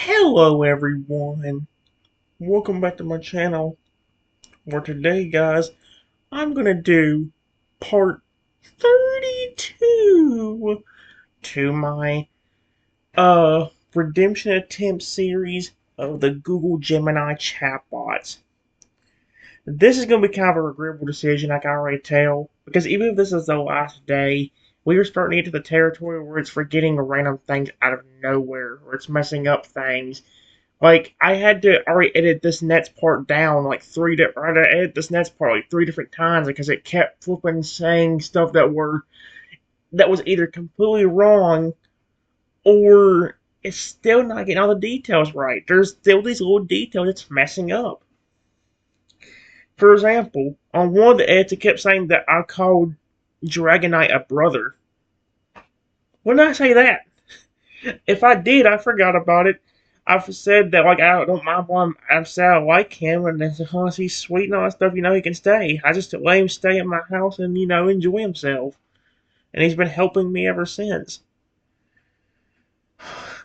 Hello everyone, welcome back to my channel, where today guys, I'm gonna do part 32 to my redemption attempt series of the Google Gemini chatbots. This is gonna be kind of a regrettable decision, I can already tell, because even if this is the last day, we are starting to get to the territory where it's forgetting random things out of nowhere, or it's messing up things. Like, I had to already edit this next part down like I had to edit this next part like 3 different times because it kept flipping saying stuff that was either completely wrong or it's still not getting all the details right. There's still these little details it's messing up. For example, on one of the edits it kept saying that I called Dragonite a brother. When did I say that? If I did, I forgot about it. I've said that like I don't mind why I'm sad I like him and as long as he's sweet and all that stuff, he can stay. I just let him stay at my house and enjoy himself. And he's been helping me ever since.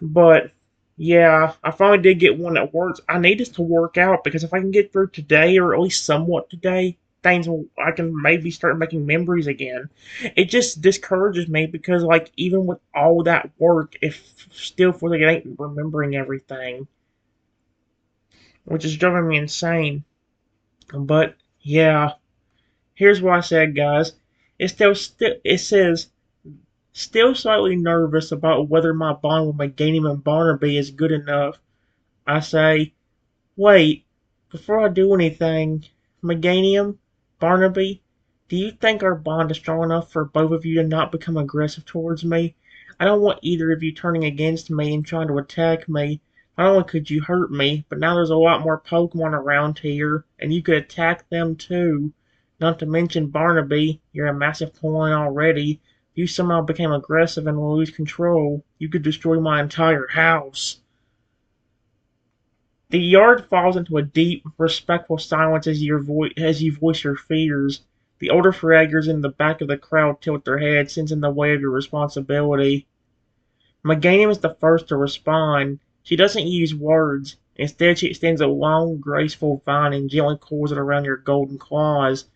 But yeah, I finally did get one that works. I need this to work out because if I can get through today or at least somewhat today, I can maybe start making memories again. It just discourages me because like even with all that work, it still feels like it ain't remembering everything, which is driving me insane. But yeah, here's what I said, guys. It says still slightly nervous about whether my bond with McGaney and Barnaby is good enough. I say, wait, before I do anything, McGanium, Barnaby, do you think our bond is strong enough for both of you to not become aggressive towards me? I don't want either of you turning against me and trying to attack me. Not only could you hurt me, but now there's a lot more Pokemon around here, and you could attack them too. Not to mention Barnaby, you're a massive pawn already. If you somehow became aggressive and lose control, you could destroy my entire house. The yard falls into a deep, respectful silence as you voice your fears. The older fraggers in the back of the crowd tilt their heads, sensing the weight of your responsibility. McGanum is the first to respond. She doesn't use words. Instead, she extends a long, graceful vine and gently coils it around your golden claws,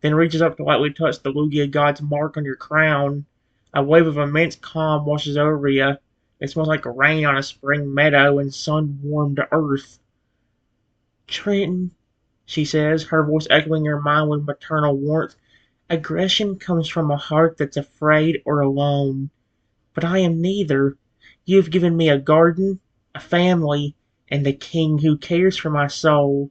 then reaches up to lightly touch the Lugia god's mark on your crown. A wave of immense calm washes over you. It smells like rain on a spring meadow and sun-warmed earth. Trenton, she says, her voice echoing your mind with maternal warmth, aggression comes from a heart that's afraid or alone. But I am neither. You have given me a garden, a family, and a king who cares for my soul.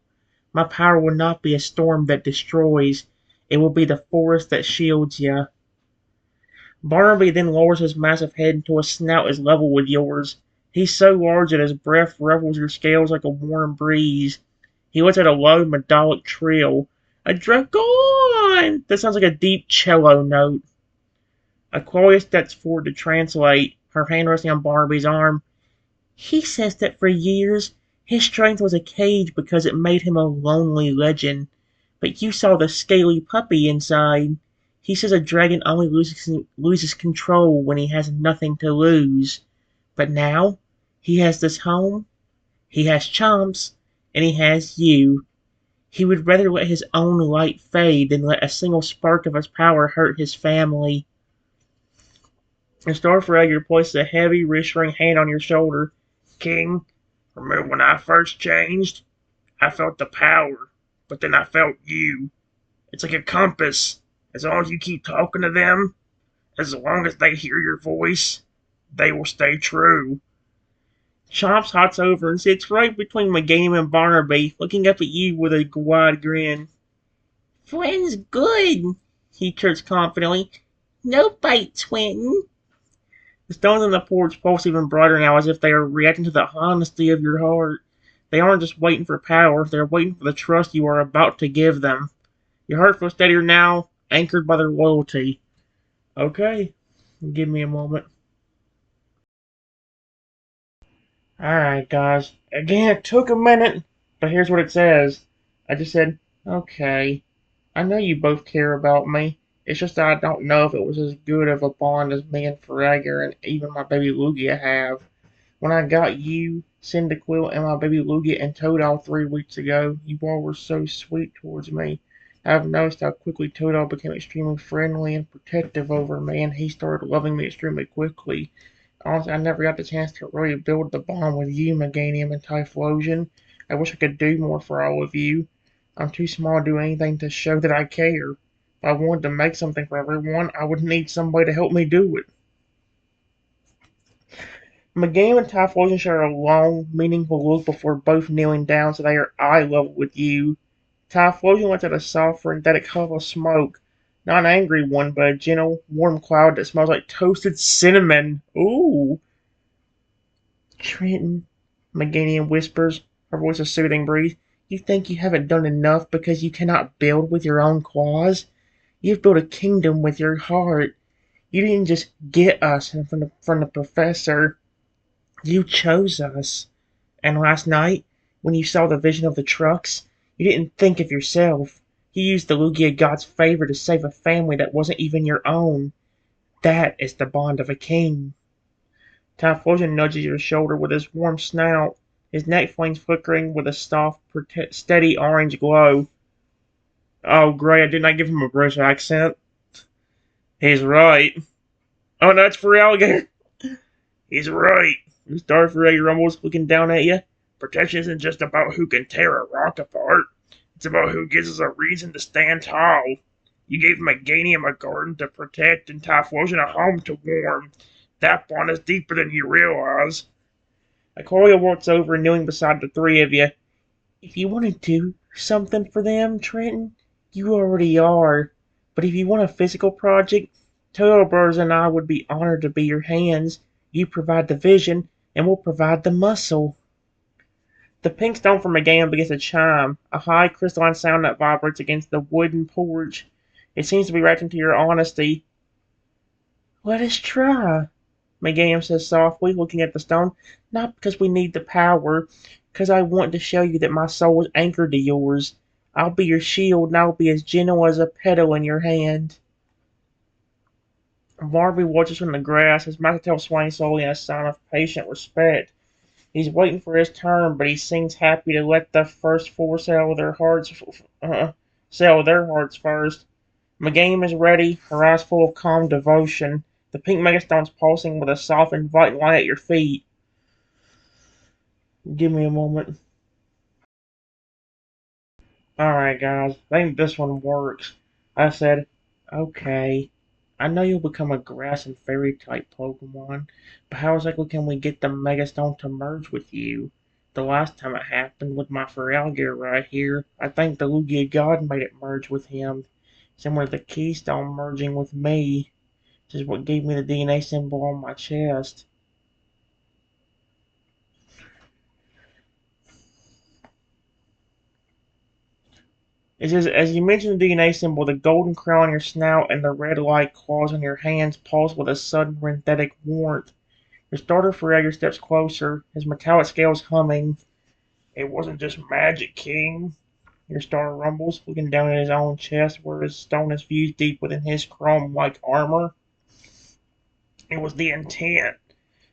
My power will not be a storm that destroys. It will be the forest that shields you. Barnaby then lowers his massive head until his snout is level with yours. He's so large that his breath ruffles your scales like a warm breeze. He lets out a low, metallic trill. A dragon! That sounds like a deep cello note. Aqualia steps forward to translate, her hand resting on Barnaby's arm. He says that for years, his strength was a cage because it made him a lonely legend. But you saw the scaly puppy inside. He says a dragon only loses control when he has nothing to lose. But now, he has this home, he has Chomps, and he has you. He would rather let his own light fade than let a single spark of his power hurt his family. The Starfragger places a heavy, reassuring hand on your shoulder. King, remember when I first changed? I felt the power, but then I felt you. It's like a compass. As long as you keep talking to them, as long as they hear your voice, they will stay true. Chomps hops over and sits right between McGanum and Barnaby, looking up at you with a wide grin. Friends good, he chirps confidently. No bite, Swinton. The stones on the porch pulse even brighter now as if they are reacting to the honesty of your heart. They aren't just waiting for power, they're waiting for the trust you are about to give them. Your heart feels steadier now, anchored by their loyalty. Okay, give me a moment. Alright, guys. Again, it took a minute, but here's what it says. I just said, okay. I know you both care about me. It's just that I don't know if it was as good of a bond as me and Farragher and even my baby Lugia have. When I got you, Cyndaquil, and my baby Lugia and Toadal 3 weeks ago, you all were so sweet towards me. I've noticed how quickly Toadal became extremely friendly and protective over me, and he started loving me extremely quickly. Honestly, I never got the chance to really build the bond with you, Meganium and Typhlosion. I wish I could do more for all of you. I'm too small to do anything to show that I care. If I wanted to make something for everyone, I would need somebody to help me do it. Meganium and Typhlosion share a long, meaningful look before both kneeling down so they are eye level with you. Typhlosion lets out a soft, synthetic huff of smoke. Not an angry one, but a gentle, warm cloud that smells like toasted cinnamon. Ooh. Trenton, Meganium whispers, her voice a soothing breeze. You think you haven't done enough because you cannot build with your own claws? You've built a kingdom with your heart. You didn't just get us from the professor. You chose us. And last night, when you saw the vision of the trucks, you didn't think of yourself. You used the Lugia God's favor to save a family that wasn't even your own. That is the bond of a king. Typhlosion nudges your shoulder with his warm snout, his neck flames flickering with a soft, steady orange glow. Oh, great, I did not give him a British accent. He's right. Oh, no, it's for alligator. He's right. Miss Darth rumbles, looking down at you. Protection isn't just about who can tear a rock apart. It's about who gives us a reason to stand tall. You gave Meganium a garden to protect and Typhlosion a home to warm. That bond is deeper than you realize. Aquaria walks over, kneeling beside the three of you. If you want to do something for them, Trenton, you already are. But if you want a physical project, Total Brothers and I would be honored to be your hands. You provide the vision, and we'll provide the muscle. The pink stone from a game begins to chime, a high crystalline sound that vibrates against the wooden porch. It seems to be reacting to your honesty. Let us try, Meganium says softly, looking at the stone. Not because we need the power, because I want to show you that my soul is anchored to yours. I'll be your shield, and I'll be as gentle as a petal in your hand. Marvy watches from the grass, his mouth tail swaying slowly in a sign of patient respect. He's waiting for his turn, but he seems happy to let the first four sell their hearts first. Meganium is ready, her eyes full of calm devotion. The pink megastone's pulsing with a soft, inviting light at your feet. Give me a moment. Alright, guys, I think this one works. I said, okay, I know you'll become a grass and fairy type Pokemon, but how exactly can we get the Megastone to merge with you? The last time it happened with my Feraligatr right here, I think the Lugia God made it merge with him, similar to the Keystone merging with me, which is what gave me the DNA symbol on my chest. It says, as you mentioned the DNA symbol, the golden crown on your snout and the red light claws on your hands pulse with a sudden synthetic warmth. Your starter Feraligatr steps closer, his metallic scales humming. It wasn't just magic, King. Your starter rumbles, looking down at his own chest where his stone is fused deep within his chrome-like armor. It was the intent.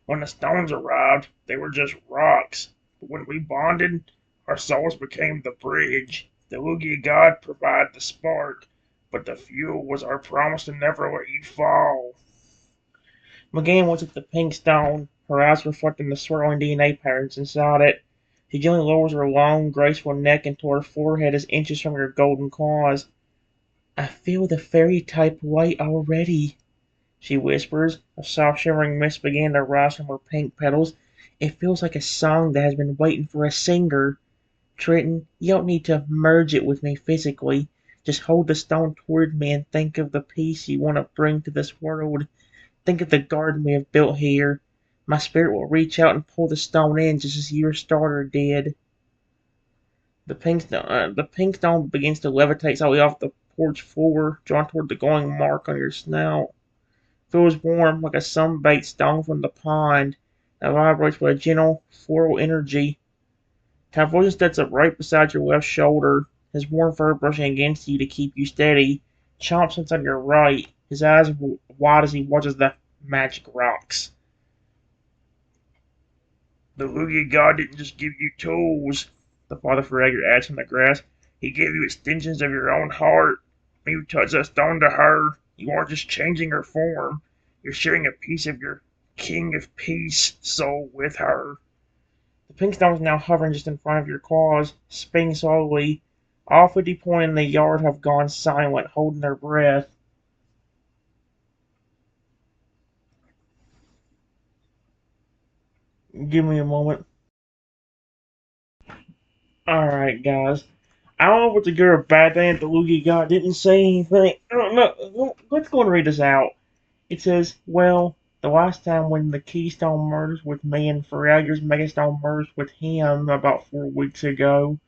When the stones arrived, they were just rocks. But when we bonded, our souls became the bridge. The Lugia God provided the spark, but the fuel was our promise to never let you fall. McGann looks at the pink stone, her eyes reflecting the swirling DNA patterns inside it. She gently lowers her long, graceful neck until her forehead is inches from her golden claws. I feel the fairy type light already, she whispers. A soft shimmering mist began to rise from her pink petals. It feels like a song that has been waiting for a singer. Trenton, you don't need to merge it with me physically. Just hold the stone toward me and think of the peace you want to bring to this world. Think of the garden we have built here. My spirit will reach out and pull the stone in just as your starter did. The pink stone begins to levitate slowly off the porch floor, drawn toward the glowing mark on your snout. Feels warm like a sun-baked stone from the pond that vibrates with a gentle floral energy. Typhlosion steps up right beside your left shoulder, his warm fur brushing against you to keep you steady. Chomps inside your right, his eyes wide as he watches the magic rocks. The Lugia god didn't just give you tools, the father Ferrager asked from the grass. He gave you extensions of your own heart. When you touch that stone to her, you aren't just changing her form. You're sharing a piece of your King of Peace soul with her. The pink stone is now hovering just in front of your claws, spinning slowly. All 50 point in the yard have gone silent, holding their breath. Give me a moment. Alright, guys. I don't know if it's a good or bad thing that the Lugia god didn't say anything. I don't know. Let's go and read this out. It says, well, the last time when the Keystone merged with me and Ferrager's Megastone merged with him about 4 weeks ago,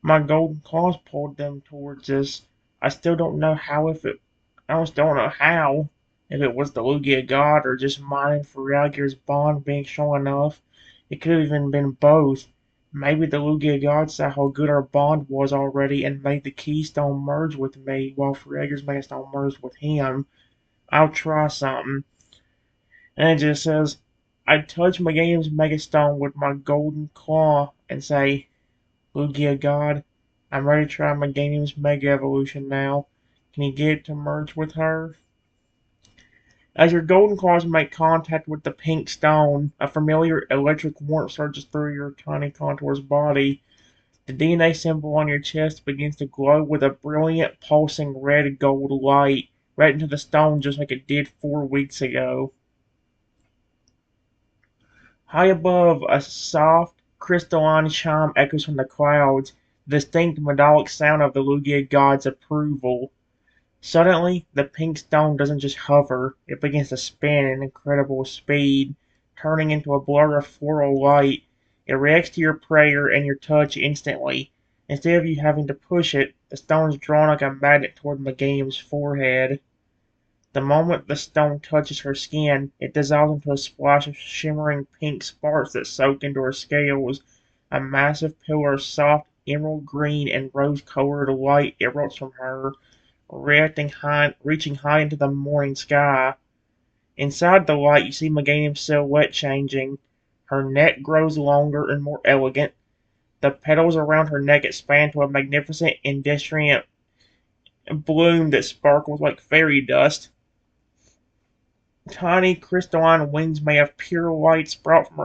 my golden claws pulled them towards us. I still don't know how if it I just don't know how. If it was the Lugia god or just mine and Ferrager's bond being strong enough. It could have even been both. Maybe the Lugia god saw how good our bond was already and made the Keystone merge with me while Ferrager's Megastone merged with him. I'll try something. And it just says, I touch Meganium's Megastone with my golden claw and say, Lugia God, I'm ready to try Meganium's Mega Evolution now. Can you get it to merge with her? As your golden claws make contact with the pink stone, a familiar electric warmth surges through your tiny contour's body. The DNA symbol on your chest begins to glow with a brilliant, pulsing red gold light, right into the stone just like it did 4 weeks ago. High above, a soft, crystalline chime echoes from the clouds, the distinct metallic sound of the Lugia god's approval. Suddenly, the pink stone doesn't just hover, it begins to spin at incredible speed, turning into a blur of floral light. It reacts to your prayer and your touch instantly. Instead of you having to push it, the stone is drawn like a magnet toward Meganium's forehead. The moment the stone touches her skin, it dissolves into a splash of shimmering pink sparks that soak into her scales. A massive pillar of soft emerald green and rose-colored light erupts from her, reaching high into the morning sky. Inside the light, you see Meganium's silhouette changing. Her neck grows longer and more elegant. The petals around her neck expand to a magnificent indiscriminate bloom that sparkles like fairy dust. Tiny crystalline wings made of pure light sprout from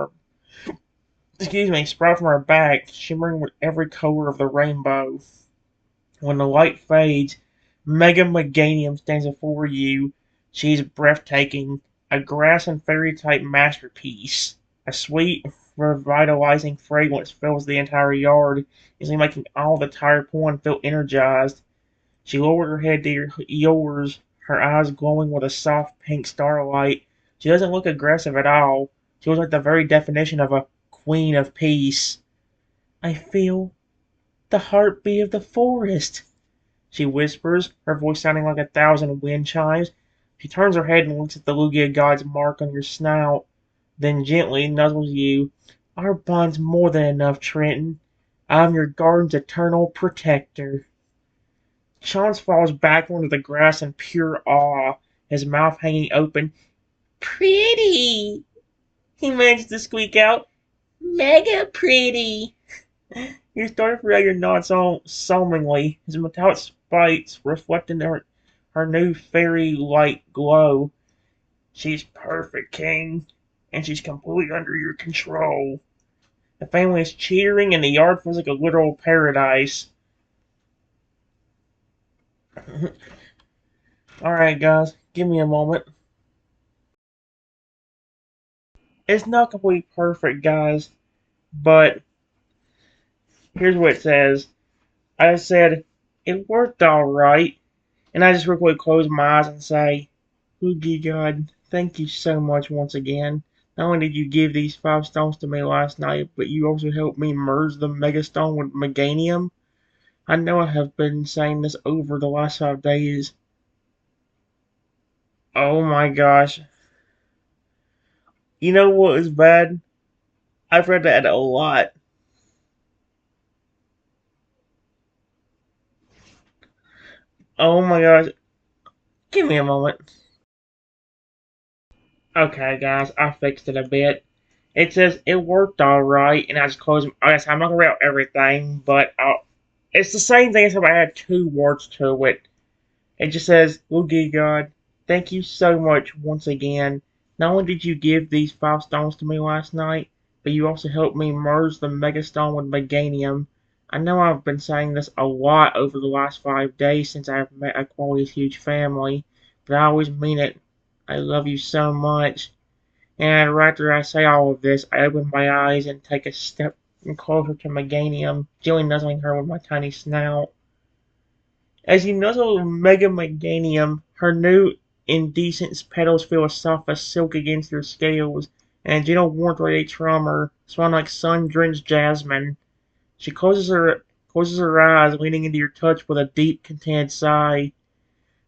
her back, shimmering with every color of the rainbow. When the light fades, Mega Meganium stands before you. She's breathtaking, a grass and fairy type masterpiece. A sweet, revitalizing fragrance fills the entire yard, easily making all the tired pond feel energized. She lowered her head to yours, her eyes glowing with a soft pink starlight. She doesn't look aggressive at all. She looks like the very definition of a queen of peace. I feel the heartbeat of the forest, she whispers, her voice sounding like 1,000 wind chimes. She turns her head and looks at the Lugia god's mark on your snout, then gently nuzzles you. Our bond's more than enough, Trenton. I'm your garden's eternal protector. Chance falls back onto the grass in pure awe, his mouth hanging open. Pretty! He managed to squeak out. Mega pretty! Your Starfragger nods solemnly, his metallic spikes reflecting her new fairy light glow. She's perfect, King, and she's completely under your control. The family is cheering, and the yard feels like a literal paradise. Alright, guys, give me a moment. It's not completely perfect, guys, but here's what it says. I said, it worked alright, and I just real quick close my eyes and say, Oogie God, thank you so much once again. Not only did you give these 5 stones to me last night, but you also helped me merge the Megastone with Meganium. I know I have been saying this over the last 5 days. Oh my gosh. You know what is bad? I've read that a lot. Oh my gosh. Give me a moment. Okay, guys, I fixed it a bit. It says it worked all right, and I just close. I guess I'm not gonna read out everything, but it's the same thing except I add two words to it. It just says, "Lugia God, thank you so much once again. Not only did you give these 5 stones to me last night, but you also helped me merge the Megastone with Meganium. I know I've been saying this a lot over the last 5 days since I've met Aqualia's huge family, but I always mean it. I love you so much." And right after I say all of this, I open my eyes and take a step closer to Meganium, gently nuzzling her with my tiny snout. As you nuzzle Mega Meganium, her new indecent petals feel as soft as silk against your scales, and a gentle warmth radiates from her, smelling like sun-drenched jasmine. She closes her eyes, leaning into your touch with a deep, contented sigh.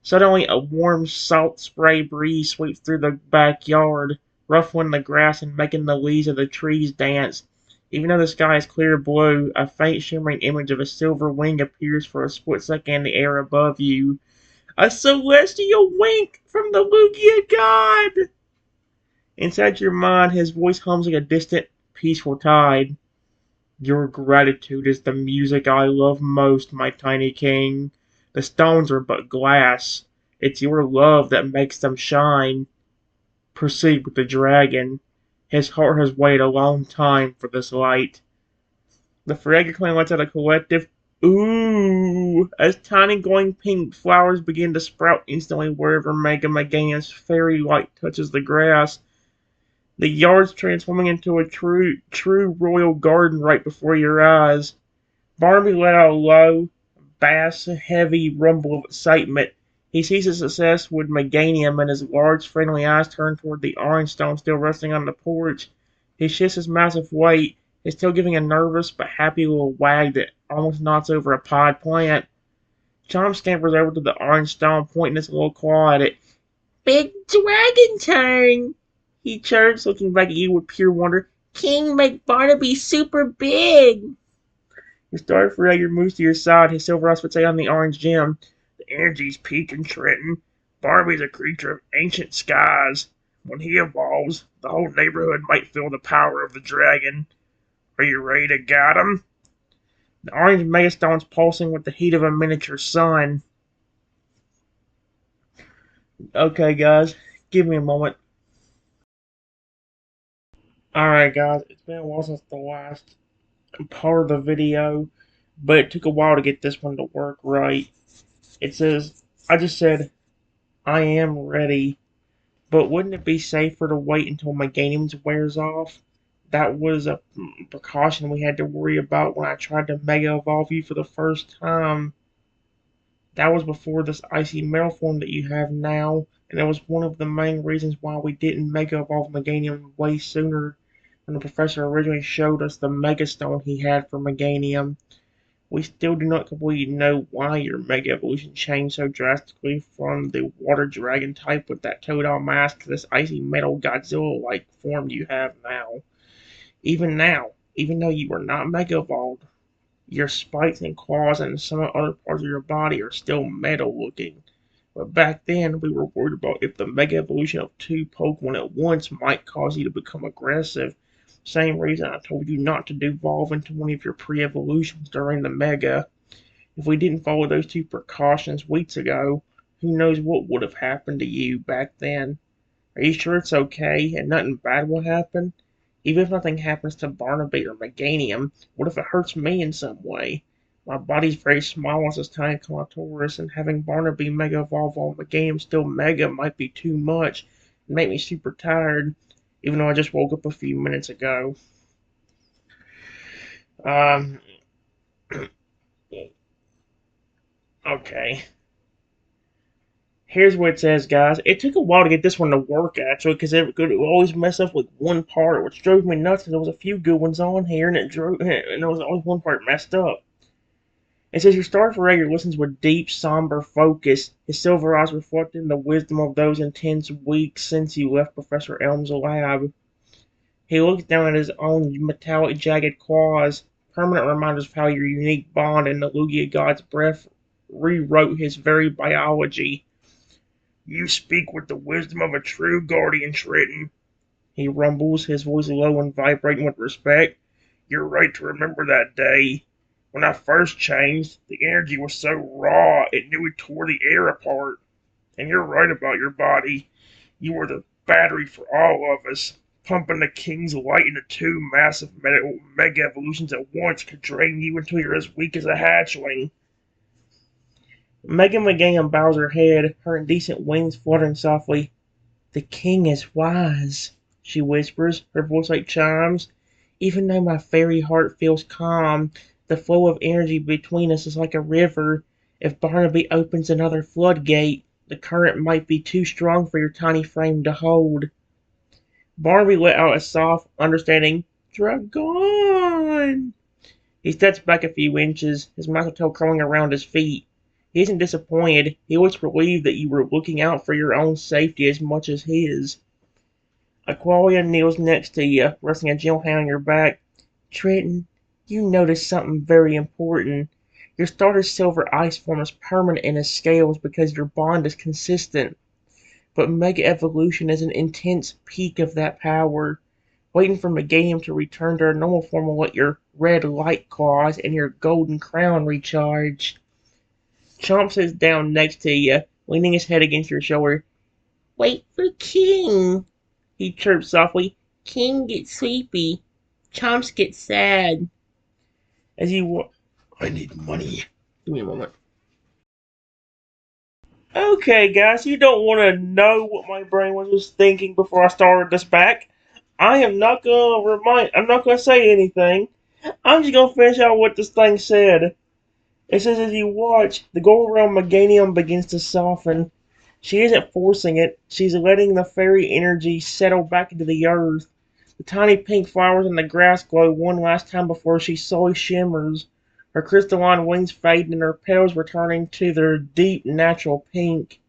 Suddenly, a warm, salt spray breeze sweeps through the backyard, ruffling the grass and making the leaves of the trees dance. Even though the sky is clear blue, a faint shimmering image of a silver wing appears for a split second in the air above you. A celestial wink from the Lugia god! Inside your mind, his voice hums like a distant, peaceful tide. Your gratitude is the music I love most, my tiny king. The stones are but glass. It's your love that makes them shine. Proceed with the dragon. His heart has waited a long time for this light. The Fragger clan lets out a collective ooh as tiny glowing pink flowers begin to sprout instantly wherever Mega Meganium's fairy light touches the grass. The yard's transforming into a true royal garden right before your eyes. Barnaby let out a low, bass, heavy rumble of excitement. He sees his success with Meganium, and his large, friendly eyes turn toward the orange stone still resting on the porch. He shifts his massive weight, his tail giving a nervous but happy little wag that almost knocks over a pod plant. Chom scampers over to the orange stone, pointing his little claw at it. Big dragon turn! He chirps, looking back at you with pure wonder. King make Barnaby super big! Your Star Fragger moves to your side, his silver eyes fixate on the orange gem. The energy's peaking, Trenton. Barnaby's a creature of ancient skies. When he evolves, the whole neighborhood might feel the power of the dragon. Are you ready to guide him? The orange megastone's pulsing with the heat of a miniature sun. Okay, guys, give me a moment. Alright, guys, it's been a while since the last part of the video, but it took a while to get this one to work right. It says, I just said, I am ready, but wouldn't it be safer to wait until my games wears off? That was a precaution we had to worry about when I tried to Mega Evolve you for the first time. That was before this icy metal form that you have now, and it was one of the main reasons why we didn't Mega Evolve Meganium way sooner when the professor originally showed us the Mega Stone he had for Meganium. We still do not completely know why your Mega Evolution changed so drastically from the Water Dragon type with that Totodile mask to this icy metal Godzilla-like form you have now. Now, even though you are not Mega Evolved, your spikes and claws and some other parts of your body are still metal looking. But back then, we were worried about if the Mega Evolution of two Pokemon at once might cause you to become aggressive. Same reason I told you not to devolve into one of your pre-evolutions during the Mega. If we didn't follow those two precautions weeks ago, who knows what would have happened to you back then. Are you sure it's okay and nothing bad will happen? Even if nothing happens to Barnaby or Meganium, what if it hurts me in some way? My body's very small as this tiny Contourus, and having Barnaby Mega Evolve while Meganium still Mega might be too much and make me super tired, even though I just woke up a few minutes ago. Um, okay. Here's what it says, guys. It took a while to get this one to work, actually, because it could always mess up with one part, which drove me nuts. Because there was a few good ones on here, and there was always one part messed up. It says your Star Forager listens with deep, somber focus, his silver eyes reflecting the wisdom of those intense weeks since you left Professor Elm's lab. He looks down at his own metallic, jagged claws, permanent reminders of how your unique bond and the Lugia God's breath rewrote his very biology. You speak with the wisdom of a true guardian, Trenton. He rumbles, his voice low and vibrating with respect. You're right to remember that day. When I first changed, the energy was so raw it nearly tore the air apart. And you're right about your body. You were the battery for all of us. Pumping the king's light into two massive mega evolutions at once could drain you until you're as weak as a hatchling. Megan McGann bows her head, her indecent wings fluttering softly. The king is wise, she whispers, her voice like chimes. Even though my fairy heart feels calm, the flow of energy between us is like a river. If Barnaby opens another floodgate, the current might be too strong for your tiny frame to hold. Barnaby let out a soft, understanding "Dragon." He steps back a few inches, his mistletoe curling around his feet. He isn't disappointed. He was relieved that you were looking out for your own safety as much as his. Aqualia kneels next to you, resting a gentle hand on your back. Trenton, you noticed something very important. Your starter's silver ice form is permanent in his scales because your bond is consistent. But Mega Evolution is an intense peak of that power. Waiting for Meganium to return to her normal form will let your red light claws and your golden crown recharge. Chomp sits down next to you, leaning his head against your shoulder. Wait for King, he chirps softly. King gets sleepy. Chomps gets sad. As you I need money. Give me a moment. Okay, guys, you don't want to know what my brain was just thinking before I started this back. I'm not gonna say anything. I'm just gonna finish out what this thing said. It says as you watch, the gold realm Meganium begins to soften. She isn't forcing it, she's letting the fairy energy settle back into the earth. The tiny pink flowers in the grass glow one last time before she slowly shimmers. Her crystalline wings fade and her petals returning to their deep natural pink.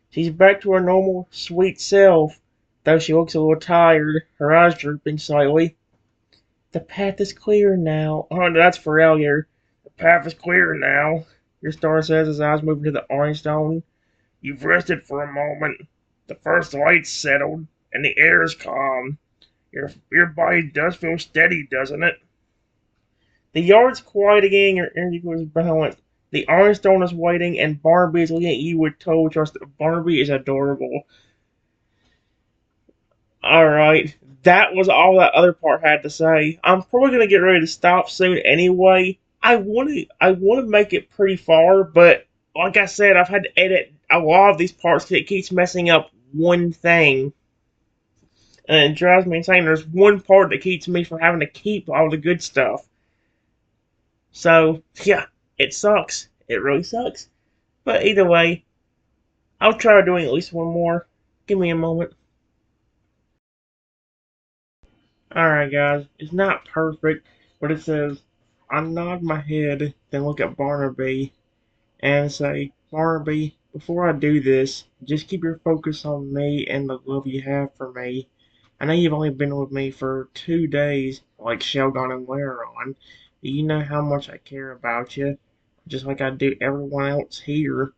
She's back to her normal, sweet self, though she looks a little tired, her eyes drooping slightly. The path is clear now. Oh, that's Feralier. The path is clear now, your star says, his eyes moving to the orange stone. You've rested for a moment. The first light's settled, and the air is calm. Your body does feel steady, doesn't it? The yard's quiet again, your energy was balanced. The orange stone is waiting, and Barnaby is looking at you with total trust. Barnaby is adorable. Alright, that was all that other part had to say. I'm probably gonna get ready to stop soon anyway. I wanna make it pretty far, but like I said, I've had to edit a lot of these parts because it keeps messing up one thing. And it drives me insane. There's one part that keeps me from having to keep all the good stuff. So, yeah, it sucks. It really sucks. But either way, I'll try doing at least one more. Give me a moment. Alright, guys, it's not perfect, but it says, I nod my head, then look at Barnaby and say, Barnaby, before I do this, just keep your focus on me and the love you have for me. I know you've only been with me for 2 days, like Sheldon and Laron, but you know how much I care about you, just like I do everyone else here.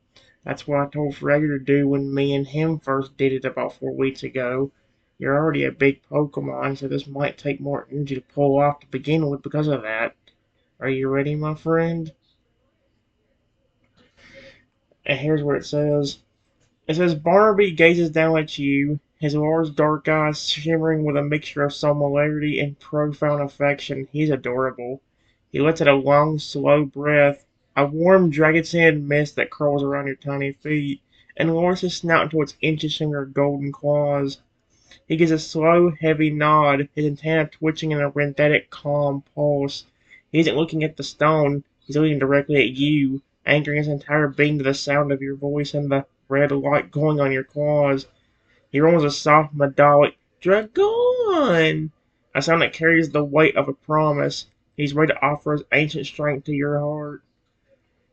That's what I told Frege to do when me and him first did it about 4 weeks ago. You're already a big Pokemon, so this might take more energy to pull off to begin with because of that. Are you ready, my friend? And here's what it says. It says Barnaby gazes down at you, his large dark eyes shimmering with a mixture of similarity and profound affection. He's adorable. He lets out a long, slow breath, a warm dragon-scented mist that curls around your tiny feet, and lowers his snout until it's inches from your golden claws. He gives a slow, heavy nod, his antenna twitching in a rhythmic, calm pulse. He isn't looking at the stone, he's looking directly at you, anchoring his entire being to the sound of your voice and the red light glowing on your claws. He rolls a soft, metallic "Dragon!" a sound that carries the weight of a promise. He's ready to offer his ancient strength to your heart.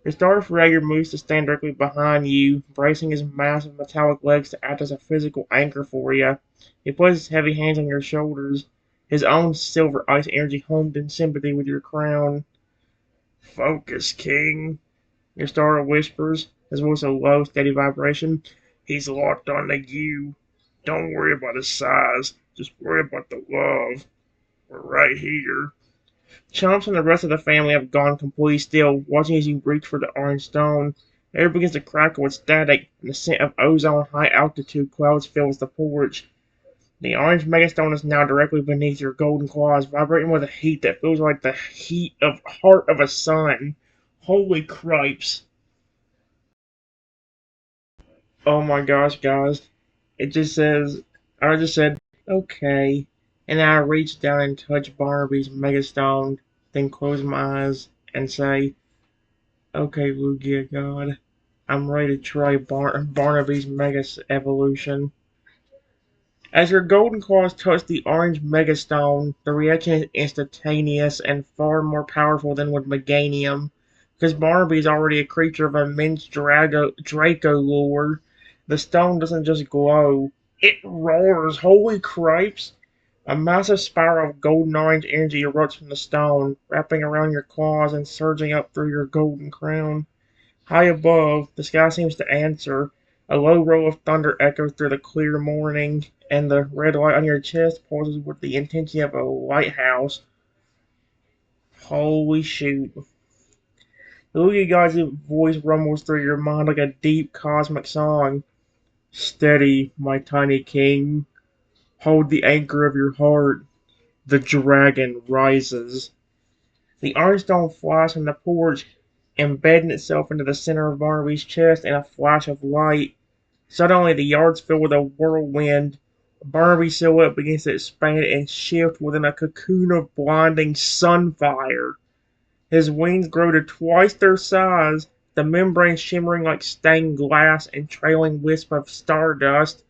Your starter Rager moves to stand directly behind you, bracing his massive metallic legs to act as a physical anchor for you. He places his heavy hands on your shoulders, his own silver ice energy hummed in sympathy with your crown. Focus, King, your starter whispers, his voice a low, steady vibration. He's locked onto you. Don't worry about his size. Just worry about the love. We're right here. Chomps and the rest of the family have gone completely still, watching as you reach for the orange stone. The air begins to crackle with static, and the scent of ozone high altitude clouds fills the porch. The orange megastone is now directly beneath your golden claws, vibrating with a heat that feels like the heat of heart of a sun. Holy cripes. Oh my gosh, guys. It just says, I just said, okay. And I reach down and touch Barnaby's megastone, then close my eyes and say, okay, Lugia God, I'm ready to try Barnaby's Mega Evolution. As your golden claws touch the orange megastone, the reaction is instantaneous and far more powerful than with Meganium. Because Barnaby is already a creature of immense Draco lore, the stone doesn't just glow, it roars. Holy cripes! A massive spiral of golden orange energy erupts from the stone, wrapping around your claws and surging up through your golden crown. High above, the sky seems to answer. A low roll of thunder echoes through the clear morning, and the red light on your chest pulses with the intensity of a lighthouse. Holy shoot. The Lugia God's voice rumbles through your mind like a deep cosmic song. Steady, my tiny king. Hold the anchor of your heart. The dragon rises. The ironstone flies from the porch, embedding itself into the center of Barnaby's chest in a flash of light. Suddenly, the yards fill with a whirlwind. Barnaby's silhouette begins to expand and shift within a cocoon of blinding sunfire. His wings grow to twice their size, the membrane shimmering like stained glass and trailing wisp of stardust.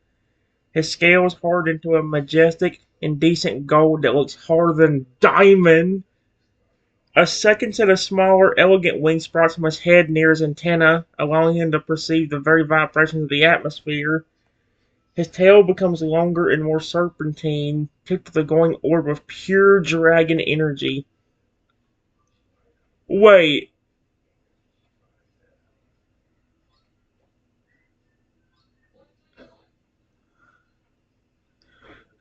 His scales harden into a majestic, indecent gold that looks harder than diamond. A second set of smaller, elegant wings sprouts from his head near his antenna, allowing him to perceive the very vibrations of the atmosphere. His tail becomes longer and more serpentine, tipped with a glowing orb of pure dragon energy. Wait,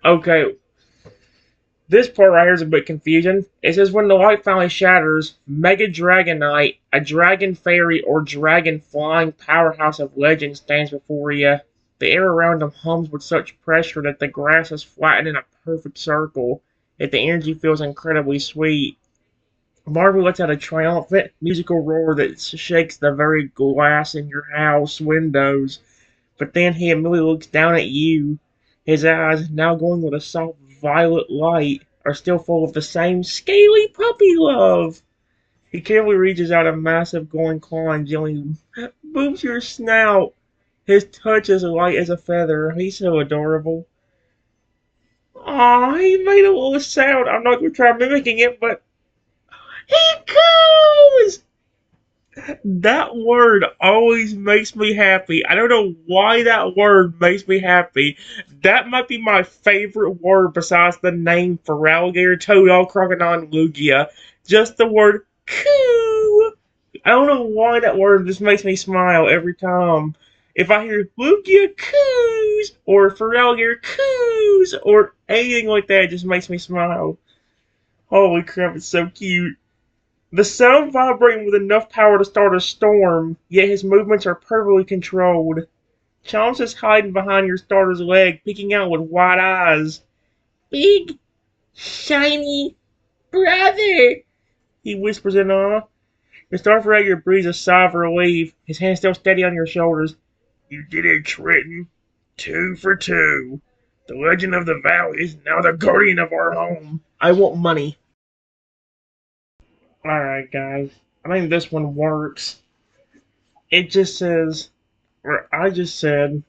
okay, this part right here is a bit confusing. It says when the light finally shatters, Mega Dragonite, a dragon fairy or dragon flying powerhouse of legend, stands before you. The air around him hums with such pressure that the grass is flattened in a perfect circle, yet the energy feels incredibly sweet. Marvel lets out a triumphant musical roar that shakes the very glass in your house windows. But then he immediately looks down at you. His eyes, now glowing with a soft violet light, are still full of the same scaly puppy love. He carefully reaches out a massive glowing claw and gently booms your snout. His touch is light as a feather. He's so adorable. Aw, he made a little sound. I'm not going to try mimicking it, but he coos! That word always makes me happy. I don't know why that word makes me happy. That might be my favorite word besides the name for alligator, toad, crocodile, and lugia. Just the word coo. I don't know why that word just makes me smile every time. If I hear lugia coos or for alligator coos or anything like that, it just makes me smile. Holy crap, it's so cute. The sound vibrating with enough power to start a storm, yet his movements are perfectly controlled. Chomps is hiding behind your starter's leg, peeking out with wide eyes. Big, shiny brother, he whispers in awe. Your starter breathes a sigh of relief, his hand still steady on your shoulders. You did it, Trenton. 2 for 2. The legend of the valley is now the guardian of our home. I want money. Alright, guys. I think this one works. It just says, or I just said,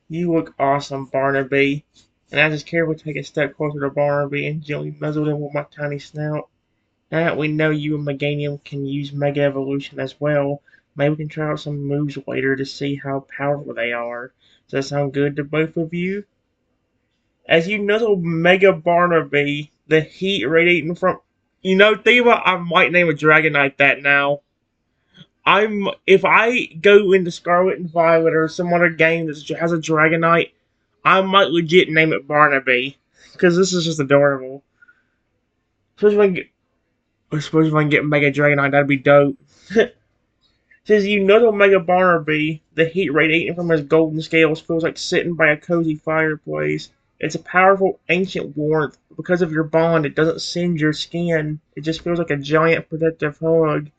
you look awesome, Barnaby. And I just carefully take a step closer to Barnaby and gently nuzzled him with my tiny snout. Now that we know you and Meganium can use Mega Evolution as well, maybe we can try out some moves later to see how powerful they are. Does that sound good to both of you? As you nuzzle Mega Barnaby, the heat radiating from... think about I might name a Dragonite that now. If I go into Scarlet and Violet or some other game that has a Dragonite, I might legit name it Barnaby. because this is just adorable. Especially when I get, especially when I get Mega Dragonite, that'd be dope. Says you know Mega Barnaby, the heat radiating from his golden scales feels like sitting by a cozy fireplace. It's a powerful, ancient warmth. Because of your bond, it doesn't singe your skin. It just feels like a giant protective hug.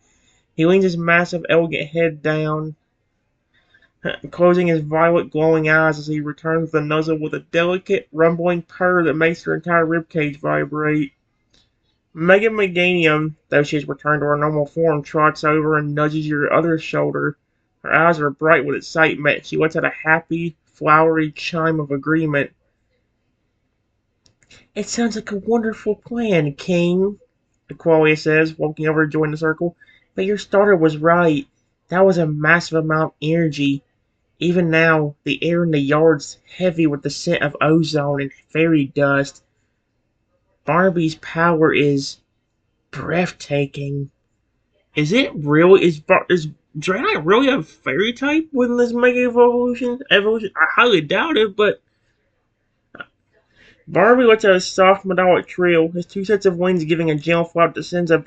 He leans his massive, elegant head down, closing his violet glowing eyes as he returns the nuzzle with a delicate, rumbling purr that makes her entire ribcage vibrate. Megan Meganium, though she has returned to her normal form, trots over and nudges your other shoulder. Her eyes are bright with excitement. She lets out a happy, flowery chime of agreement. It sounds like a wonderful plan, King, Aqualia says, walking over to join the circle. But your starter was right. That was a massive amount of energy. Even now, the air in the yard's heavy with the scent of ozone and fairy dust. Barnaby's power is breathtaking. Is it really? Is Dragonite really a fairy type within this Mega Evolution? I highly doubt it, but Barnaby lets out a soft metallic trill, his two sets of wings giving a gentle flap that sends a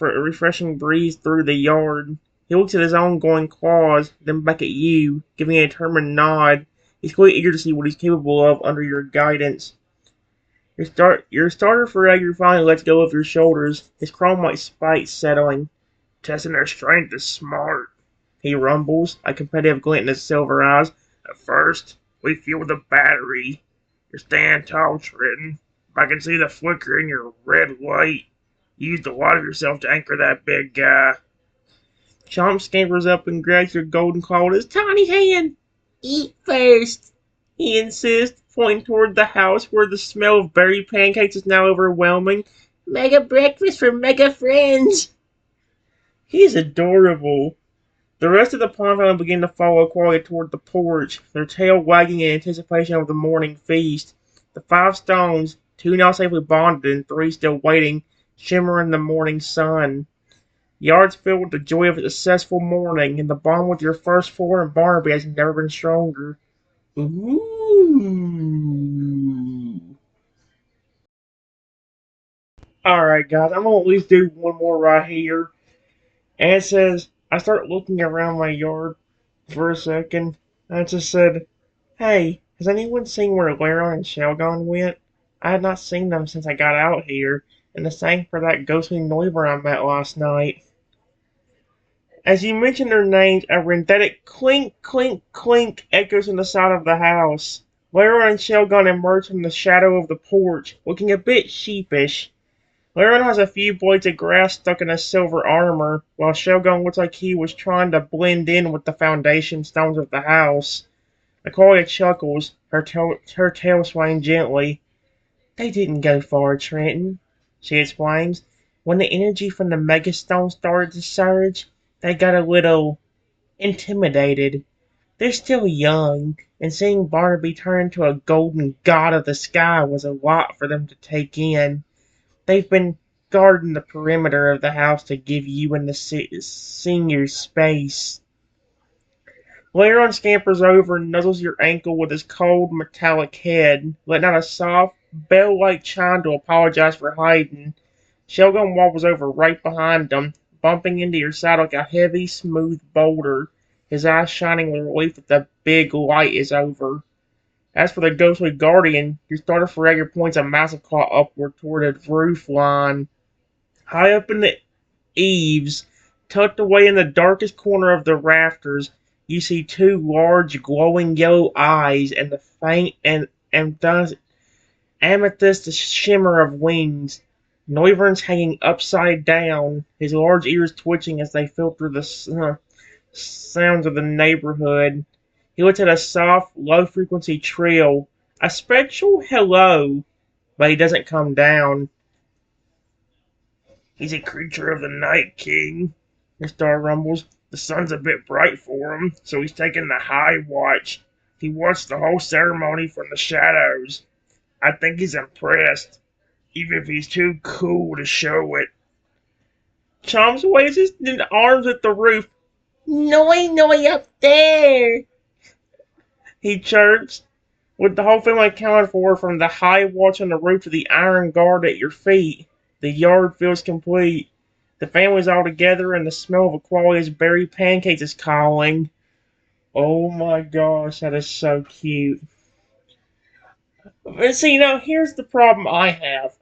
refreshing breeze through the yard. He looks at his own glowing claws, then back at you, giving a determined nod. He's quite eager to see what he's capable of under your guidance. Your starter Fragger finally lets go of your shoulders, his chrome-white spikes settling. Testing their strength is smart, he rumbles, a competitive glint in his silver eyes. At first, we fuel the battery. You're standing tall, Trenton. I can see the flicker in your red light. You used a lot of yourself to anchor that big guy. Chomp scampers up and grabs your golden claw with his tiny hand. Eat first, he insists, pointing toward the house where the smell of berry pancakes is now overwhelming. Mega breakfast for mega friends. He's adorable. The rest of the pond family begin to follow Aqualia toward the porch, their tail wagging in anticipation of the morning feast. The 5 stones, 2 now safely bonded and 3 still waiting, shimmer in the morning sun. Yard's filled with the joy of a successful morning, and the bond with your first 4 and Barnaby has never been stronger. Ooh. Alright, guys, I'm gonna at least do one more right here. And it says, I start looking around my yard for a second, and I just said, hey, has anyone seen where Laron and Shelgon went? I had not seen them since I got out here, and the same for that ghostly Noiver I met last night. As you mention their names, a rendetic clink, clink, clink echoes from the side of the house. Laron and Shelgon emerge from the shadow of the porch, looking a bit sheepish. Laron has a few blades of grass stuck in his silver armor, while Shogun looks like he was trying to blend in with the foundation stones of the house. Aqualia chuckles, her tail swaying gently. They didn't go far, Trenton, she explains. When the energy from the megastone started to surge, they got a little intimidated. They're still young, and seeing Barnaby turn into a golden god of the sky was a lot for them to take in. They've been guarding the perimeter of the house to give you and the seniors space. Laron scampers over and nuzzles your ankle with his cold, metallic head, letting out a soft, bell-like chime to apologize for hiding. Shogun wobbles over right behind him, bumping into your side like a heavy, smooth boulder, his eyes shining with relief that the big light is over. As for the ghostly guardian, your starter Fragger points a massive claw upward toward the roof line. High up in the eaves, tucked away in the darkest corner of the rafters, you see 2 large, glowing yellow eyes and the faint and amethyst shimmer of wings. Noivern's hanging upside down, his large ears twitching as they filter the sounds of the neighborhood. He lets out a soft, low-frequency trill, a spectral hello, but he doesn't come down. He's a creature of the night, King, the star rumbles. The sun's a bit bright for him, so he's taking the high watch. He watched the whole ceremony from the shadows. I think he's impressed, even if he's too cool to show it. Chomps waves his arms at the roof. Noi, noi up there, he chirps. With the whole family accounted for, from the high watch on the roof to the iron guard at your feet, the yard feels complete. The family's all together, and the smell of Aqualia's berry pancakes is calling. Oh my gosh, that is so cute. But see, now here's the problem I have.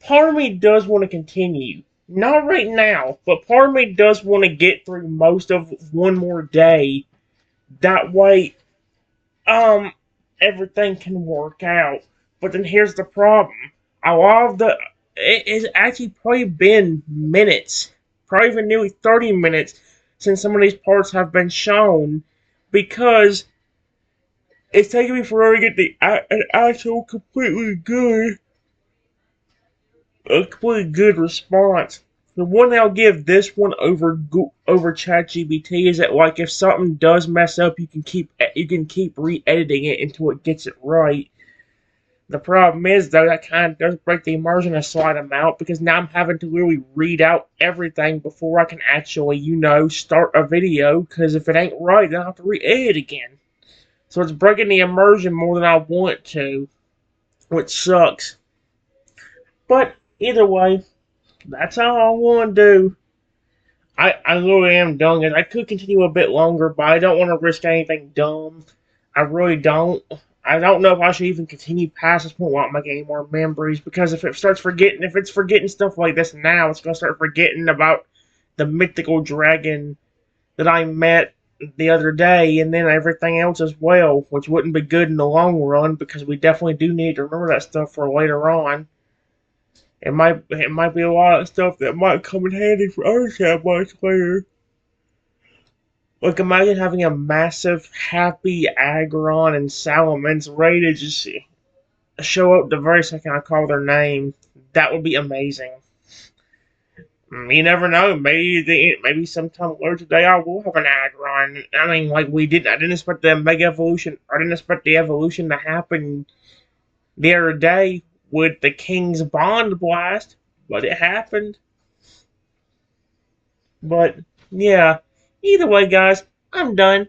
Part of me does want to continue. Not right now, but part of me does want to get through most of one more day. That way, um, everything can work out. But then here's the problem. A lot of the it has actually probably been minutes, probably even nearly 30 minutes since some of these parts have been shown, because it's taking me forever to get an actual completely good response. The one thing I'll give this one over ChatGPT is that, like, if something does mess up, you can keep re-editing it until it gets it right. The problem is, though, that kind of does break the immersion a slight amount, because now I'm having to literally read out everything before I can actually, start a video, because if it ain't right, then I'll have to re-edit again. So it's breaking the immersion more than I want to, which sucks. But either way, that's all I want to do. I really am done. I could continue a bit longer, but I don't want to risk anything dumb. I really don't. I don't know if I should even continue past this point without making any more memories, because if it's forgetting stuff like this now, it's gonna start forgetting about the mythical dragon that I met the other day, and then everything else as well, which wouldn't be good in the long run, because we definitely do need to remember that stuff for later on. It might be a lot of stuff that might come in handy for other chatbots later. Like, imagine having a massive, happy Agron and Salamence ready to just show up the very second I call their name. That would be amazing. You never know. Maybe sometime later today I will have an Agron. I mean, like, I didn't expect the Mega Evolution. I didn't expect the evolution to happen the other day with the King's Bond Blast, but it happened. But yeah, either way, guys, I'm done.